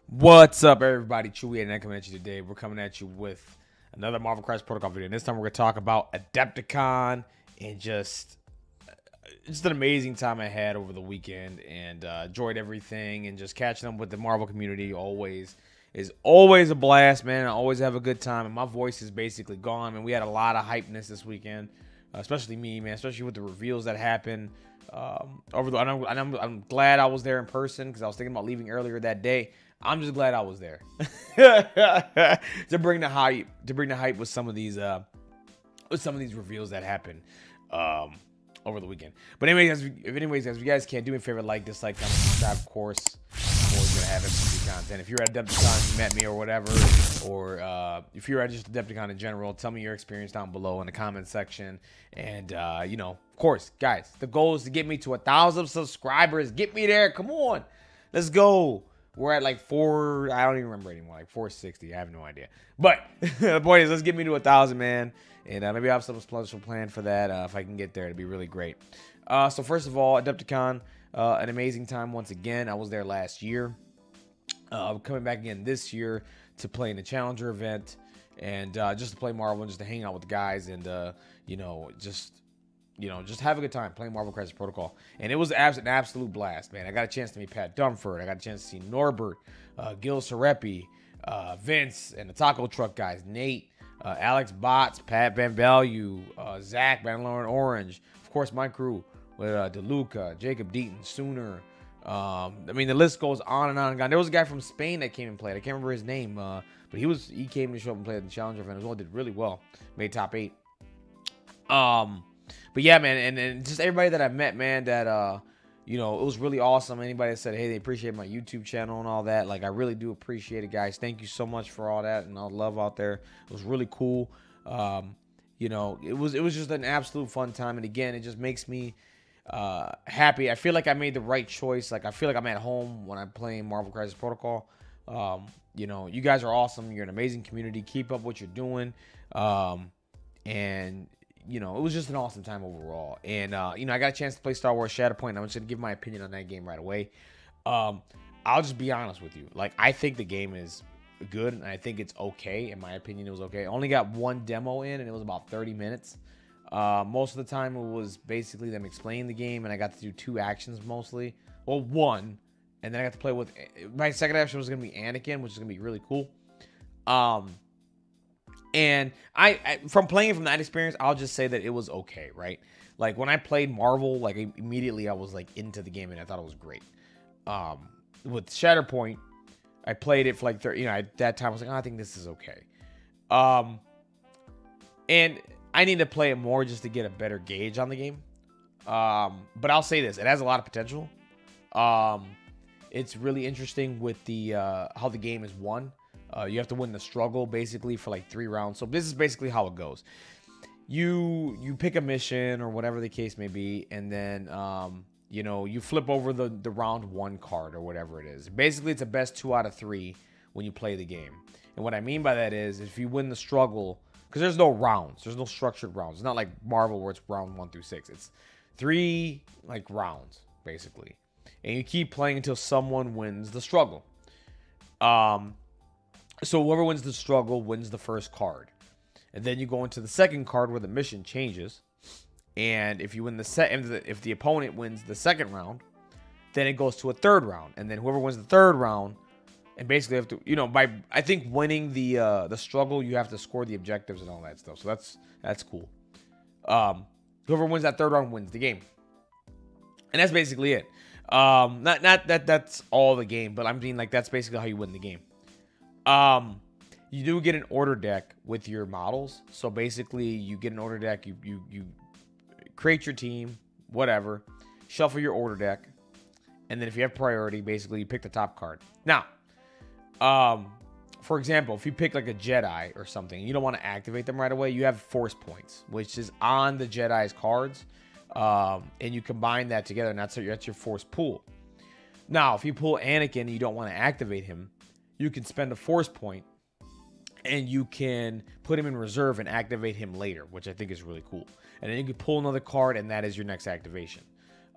What's up, everybody? Chewy and I coming at you today. We're coming at you with another Marvel Crisis Protocol video. And this time we're going to talk about Adepticon and just an amazing time I had over the weekend and enjoyed everything and just catching up with the Marvel community is always a blast, man. I always have a good time and my voice is basically gone. And we had a lot of hypeness this weekend, especially me, man, especially with the reveals that happened. I'm glad I was there in person because I was thinking about leaving earlier that day. I'm just glad I was there to bring the hype with some of these reveals that happened over the weekend. But anyways, as you guys can do me a favor, like, dislike, comment, subscribe. Of course, I'm always gonna have FCC content. If you're at Adepticon, you met me or whatever, or if you're at just Adepticon in general, tell me your experience down below in the comment section. And of course, guys, the goal is to get me to 1,000 subscribers. Get me there. Come on, let's go. We're at like I don't even remember anymore, like 460. I have no idea. But the point is, let's get me to 1,000, man. And maybe I have some special plan for that if I can get there. It'd be really great. So first of all, Adepticon, an amazing time once again. I was there last year. I'm coming back again this year to play in the Challenger event and just to play Marvel and just to hang out with the guys and just have a good time playing Marvel Crisis Protocol. And it was an absolute blast, man. I got a chance to meet Pat Dunford. I got a chance to see Norbert, Gil Sarepi, Vince, and the Taco Truck guys, Nate, Alex Botts, Pat Van Value, Zach, Bandlorn Orange. Of course, my crew with DeLuca, Jacob Deaton, Sooner. I mean, the list goes on and on and on. There was a guy from Spain that came and played. I can't remember his name, but he came to show up and played at the Challenger event as well. Did really well. Made top 8. But yeah, man, and just everybody that I met, man, that it was really awesome. Anybody that said, hey, they appreciate my YouTube channel and all that, like, I really do appreciate it, guys. Thank you so much for all that and all the love out there. It was really cool. It was just an absolute fun time, and again, it just makes me happy. I feel like I made the right choice. Like, I feel like I'm at home when I'm playing Marvel Crisis Protocol. You guys are awesome. You're an amazing community. Keep up what you're doing. And it was just an awesome time overall. And, I got a chance to play Star Wars Shatterpoint. I'm just going to give my opinion on that game right away. I'll just be honest with you. Like, I think the game is good, and I think it's okay. In my opinion, it was okay. I only got one demo in, and it was about 30 minutes. Most of the time, it was basically them explaining the game, and I got to do 2 actions mostly. Well, 1. And then I got to play with... My second action was going to be Anakin, which is going to be really cool. And I from playing it from that experience, I'll just say that it was okay, right? Like, when I played Marvel, like, immediately I was, like, into the game, and I thought it was great. With Shatterpoint, I played it for, like, 30, at that time, I was like, oh, I think this is okay. And I need to play it more just to get a better gauge on the game. But I'll say this, it has a lot of potential. It's really interesting with the how the game is won. You have to win the struggle basically for like 3 rounds. So this is basically how it goes. You pick a mission or whatever the case may be, and then you flip over the round 1 card or whatever it is. Basically, it's a best 2 out of 3 when you play the game. And what I mean by that is, if you win the struggle, because there's no rounds, there's no structured rounds. It's not like Marvel where it's round 1 through 6. It's 3 like rounds basically, and you keep playing until someone wins the struggle. So whoever wins the struggle wins the first card. And then you go into the second card where the mission changes. And if you win if the opponent wins the second round, then it goes to a 3rd round. And then whoever wins the 3rd round, and basically have to, by I think winning the struggle, you have to score the objectives and all that stuff. So that's cool. Whoever wins that 3rd round wins the game. And that's basically it. Not that that's all the game, but I mean, like, that's basically how you win the game. You do get an order deck with your models. So basically, you get an order deck. You create your team, whatever. Shuffle your order deck, and then if you have priority, basically you pick the top card. Now, for example, if you pick like a Jedi or something, you don't want to activate them right away. You have force points, which is on the Jedi's cards, and you combine that together, and that's your force pool. Now, if you pull Anakin and you don't want to activate him, you can spend a force point and you can put him in reserve and activate him later, which I think is really cool. And then you can pull another card, and that is your next activation.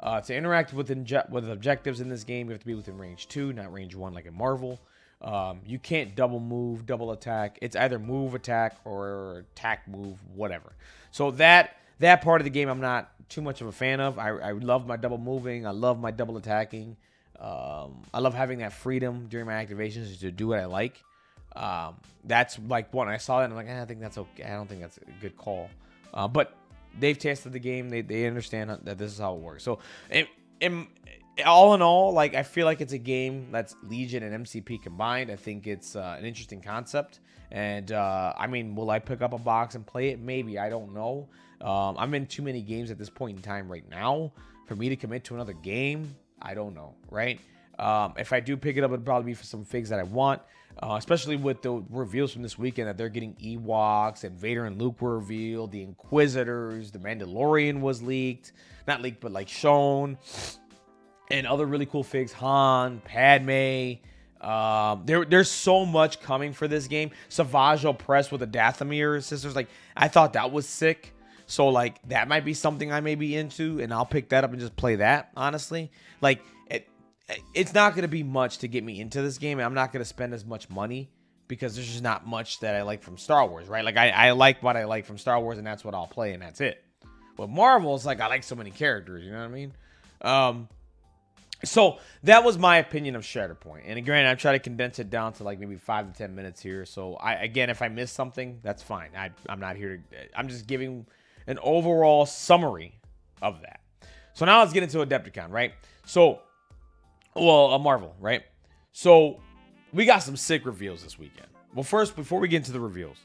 To interact with objectives in this game, you have to be within range 2, not range 1 like in Marvel. You can't double move, double attack. It's either move, attack, or attack, move, whatever. So that part of the game I'm not too much of a fan of. I love my double moving. I love my double attacking. I love having that freedom during my activations to do what I like. That's like when I saw that, I'm like, I think that's okay. I don't think that's a good call. But they've tested the game. They understand that this is how it works. So, all in all, like, I feel like it's a game that's Legion and MCP combined. I think it's an interesting concept. And, I mean, will I pick up a box and play it? Maybe. I don't know. I'm in too many games at this point in time right now for me to commit to another game. I don't know, right? If I do pick it up, it'll probably be for some figs that I want. Especially with the reveals from this weekend that they're getting Ewoks and Vader and Luke were revealed. The Inquisitors, the Mandalorian was leaked. Not leaked, but like shown. And other really cool figs, Han, Padme. There's so much coming for this game. Savage Opress with the Dathomir sisters. Like, I thought that was sick. So, like, that might be something I may be into. And I'll pick that up and just play that, honestly. Like, it's not going to be much to get me into this game. I'm not going to spend as much money because there's just not much that I like from Star Wars, right? Like, I like what I like from Star Wars, and that's what I'll play, and that's it. But Marvel, it's like I like so many characters, you know what I mean? So that was my opinion of Shatterpoint. And granted, I've tried to condense it down to like maybe 5 to 10 minutes here. So again, if I miss something, that's fine. I'm not here to, I'm just giving an overall summary of that. So now let's get into Adepticon, right? So, well, a Marvel, right? So we got some sick reveals this weekend. Well, first, before we get into the reveals,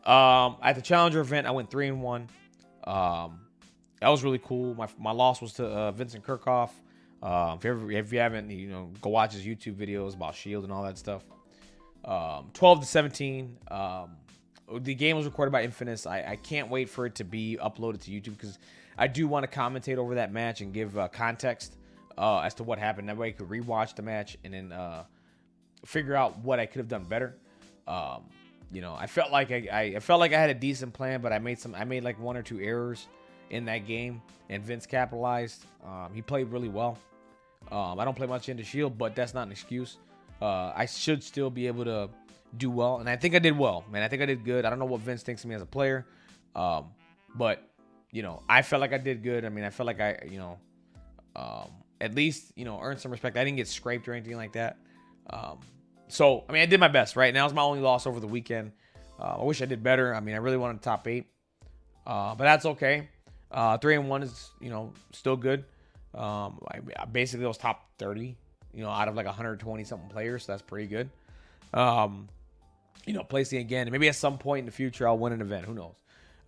at the Challenger event, I went 3-1. That was really cool. My loss was to Vincent Kirchhoff. If you haven't, go watch his YouTube videos about Shield and all that stuff. 12-17. The game was recorded by Infamous. I can't wait for it to be uploaded to YouTube because I do want to commentate over that match and give context as to what happened. That way I could rewatch the match and then figure out what I could have done better. I felt like I felt like I had a decent plan, but I made like 1 or 2 errors in that game, and Vince capitalized. He played really well. I don't play much into Shield, but that's not an excuse. I should still be able to do well, and I think I did well, man. I think I did good. I don't know what Vince thinks of me as a player, but I felt like I did good. I mean, I felt like I at least earned some respect. I didn't get scraped or anything like that. So I mean, I did my best, right? Now it's my only loss over the weekend. I wish I did better. I mean, I really wanted top 8, but that's okay. 3-1 is still good. I basically was top 30 out of like 120 something players, so that's pretty good. Placing again, maybe at some point in the future I'll win an event, who knows.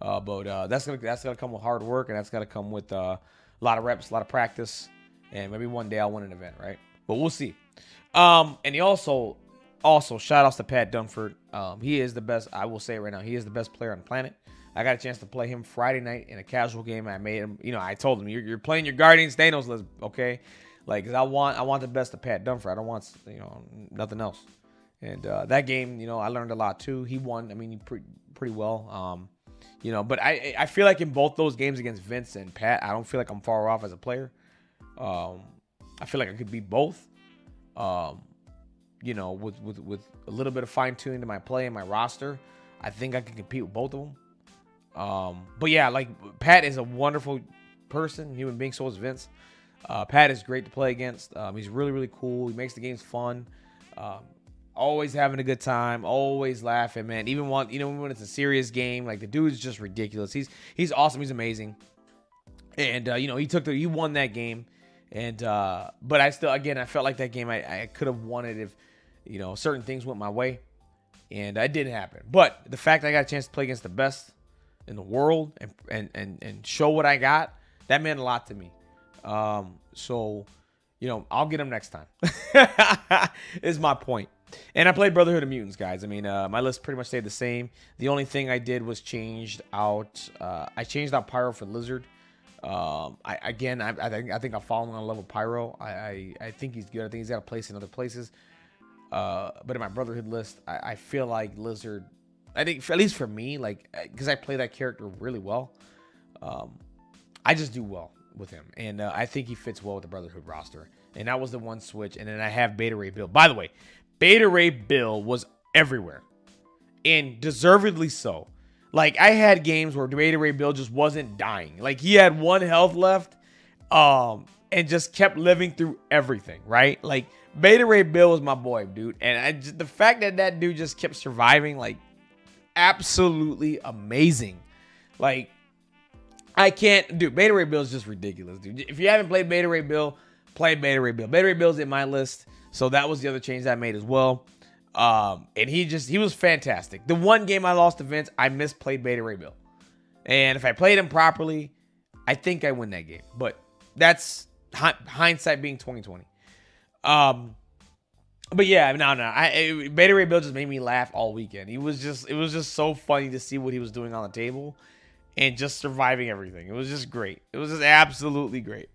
But that's gonna come with hard work, and that's gonna come with a lot of reps, a lot of practice, and maybe one day I'll win an event, right? But we'll see. And he also shout outs to Pat Dunford. He is the best. I will say it right now, he is the best player on the planet. I got a chance to play him Friday night in a casual game. I made him, I told him, you're playing your Guardians Thanos list, okay? Like, 'cause I want the best of Pat Dunford. I don't want, nothing else. And that game, I learned a lot too. He won. I mean, pretty well. But I feel like in both those games against Vince and Pat, I don't feel like I'm far off as a player. I feel like I could beat both. With a little bit of fine tuning to my play and my roster, I think I can compete with both of them. But yeah, like, Pat is a wonderful person, human being. So is Vince. Pat is great to play against. He's really, really cool. He makes the games fun. Always having a good time, always laughing, man. Even when it's a serious game, like, the dude's just ridiculous. He's awesome. He's amazing. And he won that game. And but I felt like that game I could have won it if certain things went my way, and it didn't happen. But the fact that I got a chance to play against the best in the world and show what I got, that meant a lot to me. So I'll get him next time. Is my point. And I played Brotherhood of Mutants, guys. I mean, my list pretty much stayed the same. The only thing I did was changed out Pyro for Lizard. I think I'm following on level Pyro. I think he's good. I think he's got a place in other places. But in my Brotherhood list, I feel like Lizard, I think, at least for me, like, because I play that character really well, I just do well with him. And I think he fits well with the Brotherhood roster. And that was the one switch. And then I have Beta Ray build. By the way, Beta Ray Bill was everywhere, and deservedly so. Like, I had games where Beta Ray Bill just wasn't dying. Like, he had 1 health left, and just kept living through everything, right? Like, Beta Ray Bill was my boy, dude. And the fact that that dude just kept surviving, like, absolutely amazing. Like, I can't, dude, Beta Ray Bill is just ridiculous, dude. If you haven't played Beta Ray Bill, play Beta Ray Bill. Beta Ray Bill's in my list, so that was the other change I made as well. And he was fantastic. The one game I lost to Vince, I misplayed Beta Ray Bill. And if I played him properly, I think I win that game. But that's hindsight being 2020. But yeah, no. Beta Ray Bill just made me laugh all weekend. It was just so funny to see what he was doing on the table and just surviving everything. It was just great. It was just absolutely great.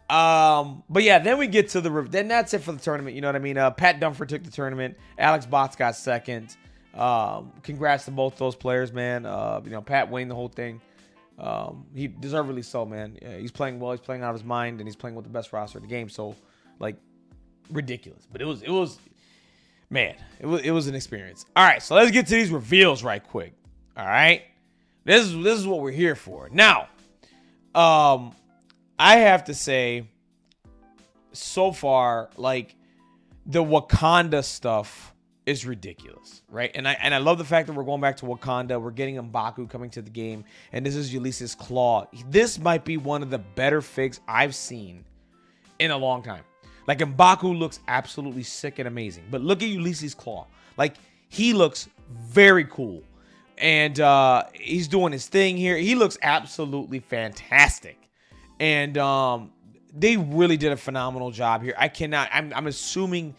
But yeah, then we get to then that's it for the tournament. You know what I mean? Pat Dunford took the tournament. Alex Botts got second. Congrats to both those players, man. Pat winning the whole thing. He deservedly so, man. Yeah, he's playing well. He's playing out of his mind, and he's playing with the best roster in the game. So, like, ridiculous. But it was an experience. All right, so let's get to these reveals right quick. All right, this is what we're here for. Now, I have to say, so far, like, the Wakanda stuff is ridiculous, right? And I love the fact that we're going back to Wakanda. We're getting M'Baku coming to the game, and this is Ulysses Claw. This might be one of the better figs I've seen in a long time. Like, M'Baku looks absolutely sick and amazing, but look at Ulysses Claw. Like, he looks very cool, and he's doing his thing here. He looks absolutely fantastic. And they really did a phenomenal job here. I'm assuming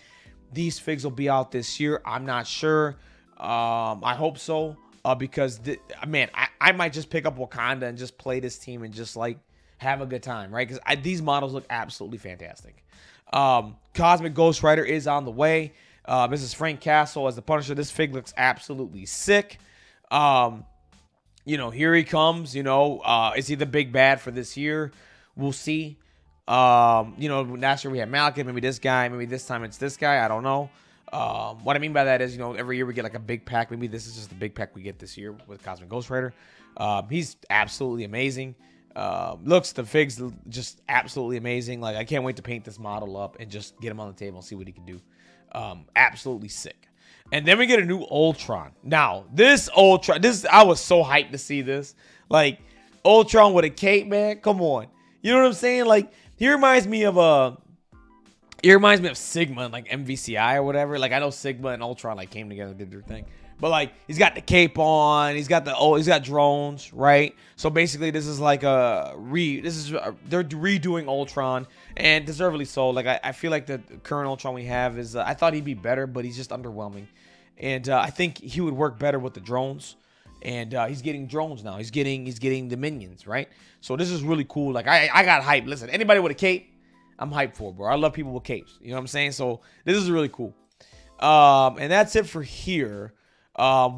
these figs will be out this year. I'm not sure. I hope so. Because, I might just pick up Wakanda and just play this team and just, like, have a good time, right? Because these models look absolutely fantastic. Cosmic Ghost Rider is on the way. This is Frank Castle as the Punisher. This fig looks absolutely sick. Here he comes. Is he the big bad for this year? We'll see. Last year we had Malekith, maybe this guy, maybe this time it's this guy. I don't know. What I mean by that is, every year we get like a big pack. Maybe this is just the big pack we get this year with Cosmic Ghost Rider. He's absolutely amazing. The figs just absolutely amazing. Like, I can't wait to paint this model up and just get him on the table and see what he can do. Absolutely sick. And then we get a new Ultron. Now, this Ultron, I was so hyped to see this. Like, Ultron with a cape, man. Come on. You know what I'm saying? Like, he reminds me of Sigma and like MVCI or whatever. Like, I know Sigma and Ultron like came together, did their thing. But like, he's got the cape on, he's got drones, right? So basically, this is like they're redoing Ultron, and deservedly so. Like, I feel like the current Ultron we have is I thought he'd be better, but he's just underwhelming. And I think he would work better with the drones. And he's getting drones now. He's getting the minions, right? So this is really cool. Like, I got hyped. Listen, anybody with a cape, I'm hyped for, bro. I love people with capes. You know what I'm saying? So this is really cool. And that's it for here.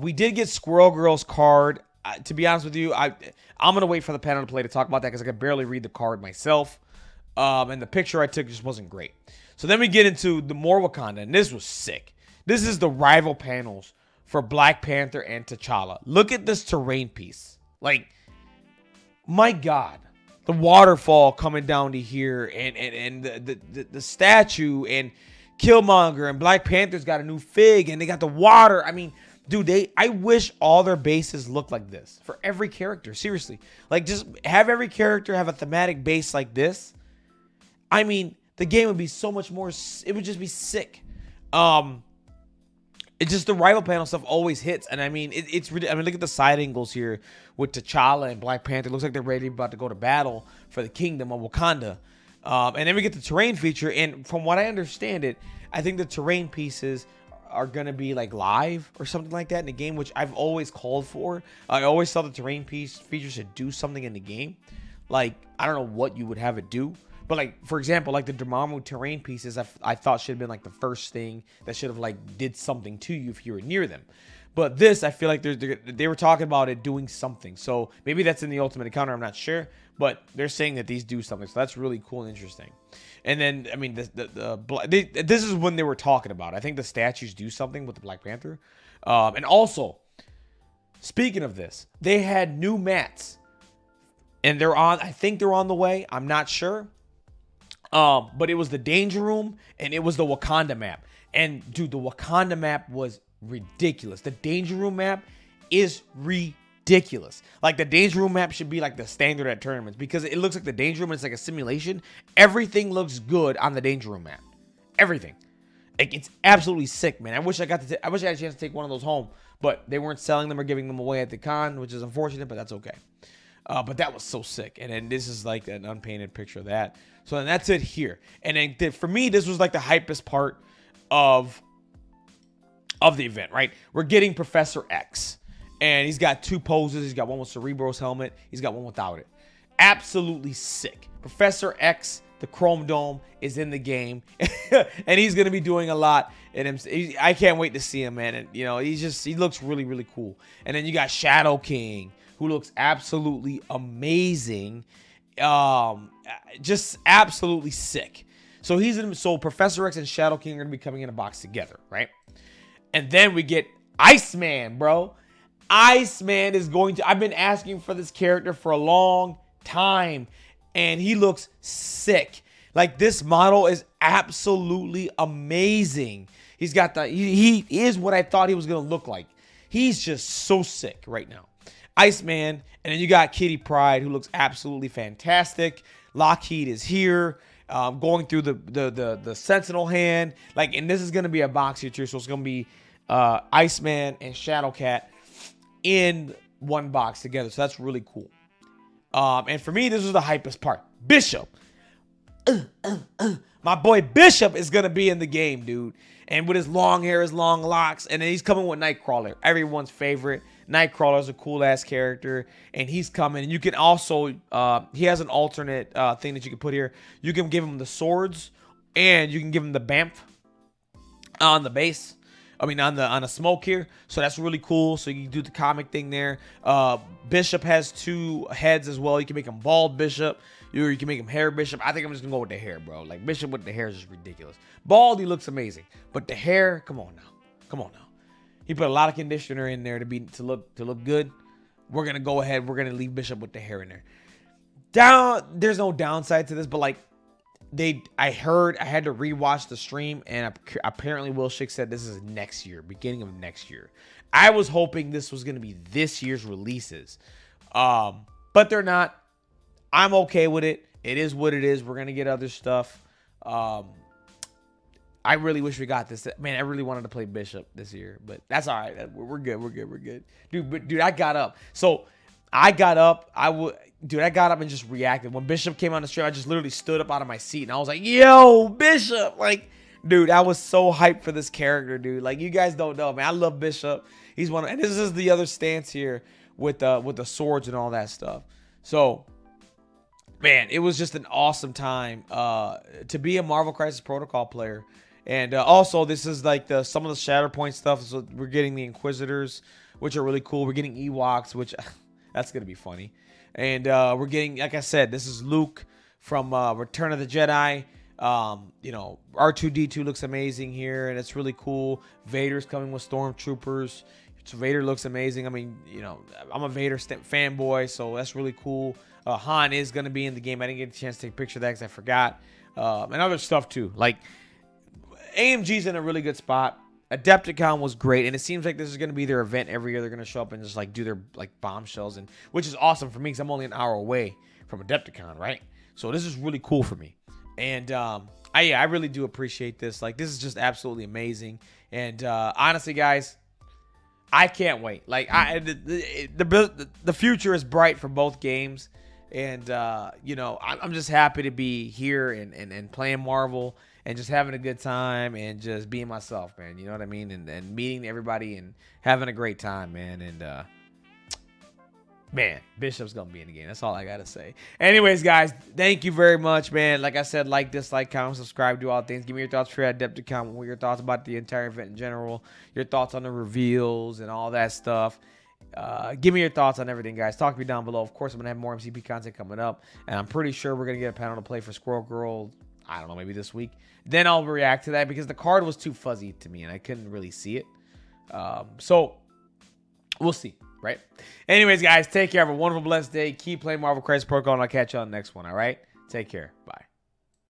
We did get Squirrel Girl's card. To be honest with you, I'm gonna wait for the panel to play to talk about that because I could barely read the card myself. And the picture I took just wasn't great. So then we get into the more Wakanda, and this was sick. This is the rival panels for Black Panther and T'Challa. Look at this terrain piece. Like, my God. The waterfall coming down to here, and the statue, and Killmonger, and Black Panther's got a new fig, and they got the water. I mean, dude, I wish all their bases looked like this for every character. Seriously. Like, just have every character have a thematic base like this. I mean, the game would be so much more, it would just be sick. It's just the rival panel stuff always hits. And I mean, it's ridiculous. I mean, look at the side angles here with T'Challa and Black Panther. It looks like they're ready about to go to battle for the kingdom of Wakanda. And then we get the terrain feature. And from what I understand it, I think the terrain pieces are going to be like live or something like that in the game, which I've always called for. I always thought the terrain piece feature should do something in the game. Like, I don't know what you would have it do. But, like, for example, like the Dormammu terrain pieces, I thought should have been, like, the first thing that should have, like, did something to you if you were near them. But this, I feel like they were talking about it doing something. So maybe that's in the Ultimate Encounter. I'm not sure. But they're saying that these do something. So that's really cool and interesting. And then, I mean, this is when they were talking about. I think the statues do something with the Black Panther. And also, speaking of this, they had new mats. And they're on, I think they're on the way. I'm not sure. But it was the Danger Room and it was the Wakanda map. And dude, the Wakanda map was ridiculous. The Danger Room map is ridiculous. Like the Danger Room map should be like the standard at tournaments because it looks like the Danger Room. It's like a simulation. Everything looks good on the Danger Room map. Everything. Like, it's absolutely sick, man. I wish I had a chance to take one of those home, but they weren't selling them or giving them away at the con, which is unfortunate, but that's okay. But that was so sick. And then this is like an unpainted picture of that. So then that's it here. And then for me, this was like the hypest part of the event, right? We're getting Professor X. And he's got two poses. He's got one with Cerebro's helmet. He's got one without it. Absolutely sick. Professor X, the Chrome Dome, is in the game. And he's going to be doing a lot. And I can't wait to see him, man. And, you know, he looks really, really cool. And then you got Shadow King, who looks absolutely amazing. Just absolutely sick. So Professor X and Shadow King are going to be coming in a box together, right? And then we get Iceman, bro. Iceman is going to... I've been asking for this character for a long time. And he looks sick. Like, this model is absolutely amazing. He's got the... He is what I thought he was going to look like. He's just so sick right now. Iceman. And then you got Kitty Pryde, who looks absolutely fantastic. Lockheed is here. Going through the Sentinel hand. Like, and this is going to be a box here, too. So it's going to be Iceman and Shadowcat in one box together. So that's really cool. And for me, this was the hypest part. Bishop. My boy Bishop is going to be in the game, dude. And with his long hair, his long locks. And then he's coming with Nightcrawler. Everyone's favorite. Nightcrawler is a cool-ass character. And he's coming. And you can also... he has an alternate thing that you can put here. You can give him the swords. And you can give him the Bamf on the base. I mean, on the smoke here. So that's really cool. So you can do the comic thing there. Bishop has two heads as well. You can make him bald Bishop. Or you can make him hair Bishop. I think I'm just going to go with the hair, bro. Like, Bishop with the hair is just ridiculous. Bald, he looks amazing. But the hair, come on now. Come on now. He put a lot of conditioner in there to look good. We're going to go ahead. We're going to leave Bishop with the hair in there. There's no downside to this, but like, I had to rewatch the stream, and apparently Will Schick said this is next year, beginning of next year. I was hoping this was going to be this year's releases, but they're not. I'm okay with it. It is what it is. We're going to get other stuff. I really wish we got this. Man, I really wanted to play Bishop this year, but that's all right. We're good. We're good. We're good. Dude, I got up. So I got up. I got up and just reacted. When Bishop came on the stream, I just literally stood up out of my seat. And I was like, yo, Bishop. Like, dude, I was so hyped for this character, dude. Like, you guys don't know, man. I love Bishop. He's one of... And this is the other stance here with the swords and all that stuff. So, man, it was just an awesome time to be a Marvel Crisis Protocol player. And also, this is like some of the Shatterpoint stuff. So we're getting the Inquisitors, which are really cool. We're getting Ewoks, which... that's going to be funny. And we're getting, like I said, this is Luke from Return of the Jedi. You know, R2-D2 looks amazing here, and it's really cool. Vader's coming with Stormtroopers. So Vader looks amazing. I mean, you know, I'm a Vader fanboy, so that's really cool. Han is going to be in the game. I didn't get a chance to take a picture of that because I forgot. And other stuff, too. Like, AMG's in a really good spot. Adepticon was great, and it seems like this is going to be their event every year. They're going to show up and just like do their like bombshells, and which is awesome for me because I'm only an hour away from Adepticon, right? So this is really cool for me, and I really do appreciate this. Like, this is just absolutely amazing, and honestly, guys, I can't wait. Like, the future is bright for both games, and you know, I'm just happy to be here and playing Marvel. And just having a good time and just being myself, man. You know what I mean? And meeting everybody and having a great time, man. And, man, Bishop's going to be in the game. That's all I got to say. Anyways, guys, thank you very much, man. Like I said, like, dislike, comment, subscribe, do all things. Give me your thoughts for Adepticon. What were your thoughts about the entire event in general? Your thoughts on the reveals and all that stuff. Give me your thoughts on everything, guys. Talk to me down below. Of course, I'm going to have more MCP content coming up. And I'm pretty sure we're going to get a panel to play for Squirrel Girl. I don't know, maybe this week. Then I'll react to that because the card was too fuzzy to me and I couldn't really see it. So we'll see, right? Anyways, guys, take care. Have a wonderful, blessed day. Keep playing Marvel Crisis Protocol, and I'll catch you on the next one, all right? Take care. Bye.